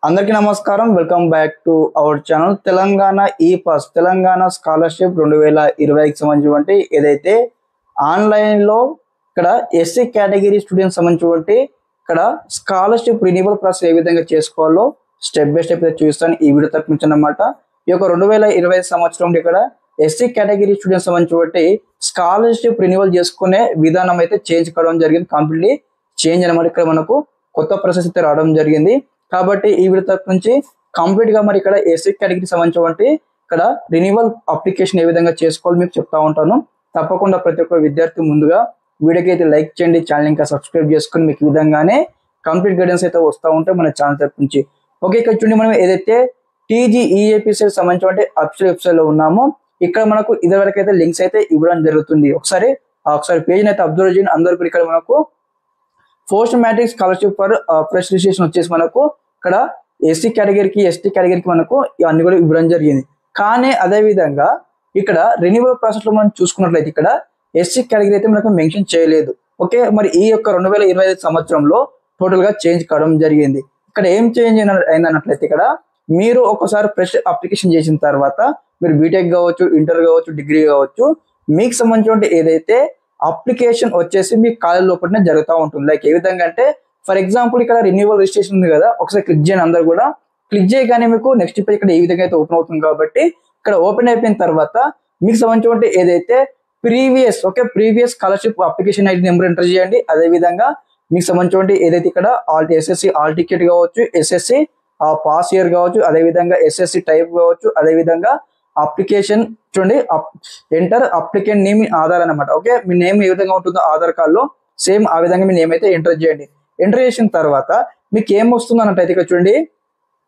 అందరికీ నమస్కారం. Welcome back to our channel. Telangana ఈ పాస్ తెలంగాణ స్కాలర్షిప్ 2020కి సంబంధించి ఏదైతే ఆన్లైన్లో ఇక్కడ ఎస్సీ కేటగిరీ స్టూడెంట్స్ సంబంధించి ఇక్కడ స్కాలర్షిప్ రినివల్ ప్రాసెస్ ఏ విధంగా చేసుకోవాలో స్టెప్ బై స్టెప్ చూస్తాను ఈ వీడియో తరపు అన్నమాట. ఈ యొక్క 2020 సంవత్సరం ఇక్కడ ఎస్సీ కేటగిరీ స్టూడెంట్స్ సంబంధించి స్కాలర్షిప్ రినివల్ చేసుకునే విధానం అయితే చేంజ్ కావడం జరిగింది. కంప్లీట్లీ చేంజ్ అనమాట. ఇక్కడ మనకు కొత్త ప్రాసెస్ అయితే రావడం జరిగింది. కాబట్టి ఈ వీడియో తరపు నుంచి కంప్లీట్ గా మరి ఇక్కడ ఎస్సీ కేటగిరీ సంబంధించి ఇక్కడ రినివల్ అప్లికేషన్ ఏ విధంగా చేసుకోవాలి మీకు చెప్తా ఉంటాను. తప్పకుండా ప్రతి ఒక్క విద్యార్థి ముందుగా వీడియోకి అయితే లైక్ చేయండి, ఛానల్ ఇంకా సబ్స్క్రైబ్ చేసుకుని మీకు ఈ విధంగానే కంప్లీట్ గైడెన్స్ అయితే వస్తూ ఉంటాయి మన ఛానల్ తరపు నుంచి. ఓకే, ఇక్కడ చూడండి మనం ఏదైతే TGEAPSL సంబంధించి అఫీషియల్ వెబ్సైట్ లో ఉన్నామో ఇక్కడ మనకు ఇదివరకు అయితే లింక్స్ అయితే ఇవ్వడం జరుగుతుంది. ఒకసారి పేజ్ అయితే అబ్జర్వ్ చేయండి. అందరికీ ఇక్కడ మనకు post matric scholarship for fresh registration వచ్చేసి మనకు ఇక్కడ ఎస్సీ కేటగిరీకి ఎస్టీ కేటగిరీకి మనకు అన్ని కూడా ఇవ్వడం జరిగింది. కానీ అదే విధంగా ఇక్కడ రెన్యువల్ ప్రాసెస్ లో మనం చూసుకున్నట్లయితే ఇక్కడ ఎస్సీ కేటగిరీ అయితే మనకు మెన్షన్ చేయలేదు. ఓకే, మరి ఈ యొక్క 2025 సంవత్సరంలో టోటల్ గా చేంజ్ కావడం జరిగింది. ఇక్కడ ఏం చేంజ్ అయిందన్నట్లయితే ఇక్కడ మీరు ఒకసారి ఫ్రెష్ అప్లికేషన్ చేసిన తర్వాత మీరు బీటెక్ కావచ్చు, ఇంటర్ కావచ్చు, డిగ్రీ కావచ్చు, మీకు సంబంధించిన ఏదైతే అప్లికేషన్ వచ్చేసి మీ కాలేజ్ లోపలనే జరుగుతూ ఉంటుంది. లైక్ ఏ విధంగా అంటే ఫర్ ఎగ్జాంపుల్ ఇక్కడ రెన్యువల్ రిజిస్ట్రేషన్ ఉంది కదా, ఒకసారి క్లిక్ చేయండి. అందరు కూడా క్లిక్ చేయగానే మీకు నెక్స్ట్ పేజ్ ఇక్కడ ఏ విధంగా అయితే ఓపెన్ అవుతుంది. కాబట్టి ఇక్కడ ఓపెన్ అయిపోయిన తర్వాత మీకు సంబంధించిన ఏదైతే previous scholarship application ID number enter చేయండి. అదే విధంగా మీకు సంబంధించిన ఏదైతే ఇక్కడ ఎస్ఎస్సి ఆల్ టికెట్ కావచ్చు, ఎస్ఎస్సి పాస్ ఇయర్ కావచ్చు, అదే విధంగా ఎస్ఎస్సి టైప్ కావచ్చు, అదే విధంగా అప్లికేషన్ చూడండి ఎంటర్ అప్లికెంట్ నేమ్ ఆధార్ అనమాట. ఓకే, మీ నేమ్ ఏ విధంగా ఉంటుందో ఆధార్ కార్డులో సేమ్ ఆ విధంగా మీ నేమ్ అయితే ఎంటర్ చేయండి. ఎంటర్ చేసిన తర్వాత మీకు ఏం వస్తుంది అన్నట్టు ఇక్కడ చూడండి,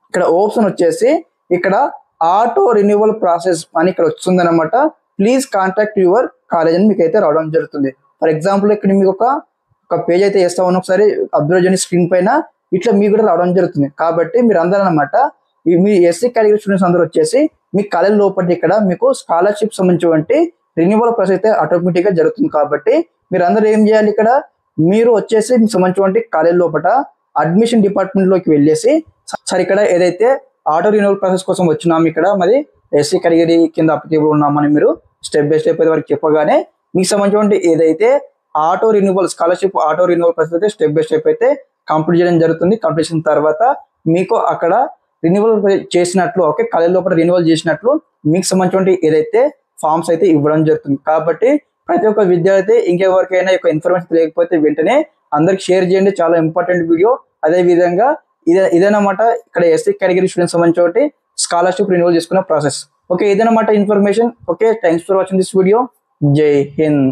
ఇక్కడ ఆప్షన్ వచ్చేసి ఇక్కడ ఆటో రిన్యూవల్ ప్రాసెస్ అని ఇక్కడ వస్తుంది అనమాట. ప్లీజ్ కాంటాక్ట్ యువర్ కాలేజ్ అని మీకు అయితే రావడం జరుగుతుంది. ఫర్ ఎగ్జాంపుల్ ఇక్కడ మీకు ఒక పేజ్ అయితే వేస్తా ఉన్న ఒకసారి అబ్జర్వ్ చేయండి స్క్రీన్ పైన. ఇట్లా మీకు కూడా రావడం జరుగుతుంది. కాబట్టి మీరు అందరూ అనమాట మీ ఎస్సీ కేటగిరీ స్టూడెంట్స్ అందరూ వచ్చేసి మీ కాలేజ్ లోపల ఇక్కడ మీకు స్కాలర్షిప్ సంబంధించి రిన్యూవల్ ప్రాసెస్ అయితే ఆటోమేటిక్ గా జరుగుతుంది. కాబట్టి మీరు అందరూ ఏం చేయాలి, ఇక్కడ మీరు వచ్చేసి మీకు సంబంధించి కాలేజ్ లోపల అడ్మిషన్ డిపార్ట్మెంట్ లోకి వెళ్ళేసి సార్ ఇక్కడ ఏదైతే ఆటో రిన్యూవల్ ప్రాసెస్ కోసం వచ్చినాము, ఇక్కడ మరి ఎస్సీ కేటగిరీ కింద అప్లికేబుల్ ఉన్నామని మీరు స్టెప్ బై స్టెప్ అయితే వరకు చెప్పగానే మీకు సంబంధించి ఏదైతే auto renewal scholarship auto renewal process అయితే స్టెప్ బై స్టెప్ అయితే కంప్లీట్ చేయడం జరుగుతుంది. కంప్లీట్ చేసిన తర్వాత మీకు అక్కడ రిన్యూవల్ చేసినట్లు కాలేజ్ లోపల రిన్యూవల్ చేసినట్లు మీకు సంబంధించి ఏదైతే ఫామ్స్ అయితే ఇవ్వడం జరుగుతుంది. కాబట్టి ప్రతి ఒక్క విద్యార్థి ఇంకెవరికైనా యొక్క ఇన్ఫర్మేషన్ లేకపోతే వెంటనే అందరికి షేర్ చేయండి. చాలా ఇంపార్టెంట్ వీడియో. అదే విధంగా ఇదేనమాట ఇక్కడ ఎస్సీ కేటగిరీ స్టూడెంట్స్ సంబంధించి స్కాలర్షిప్ రిన్యూవల్ చేసుకునే ప్రాసెస్. ఓకే, ఇదేనమాట information. Okay, thanks for watching this video. జై హింద్.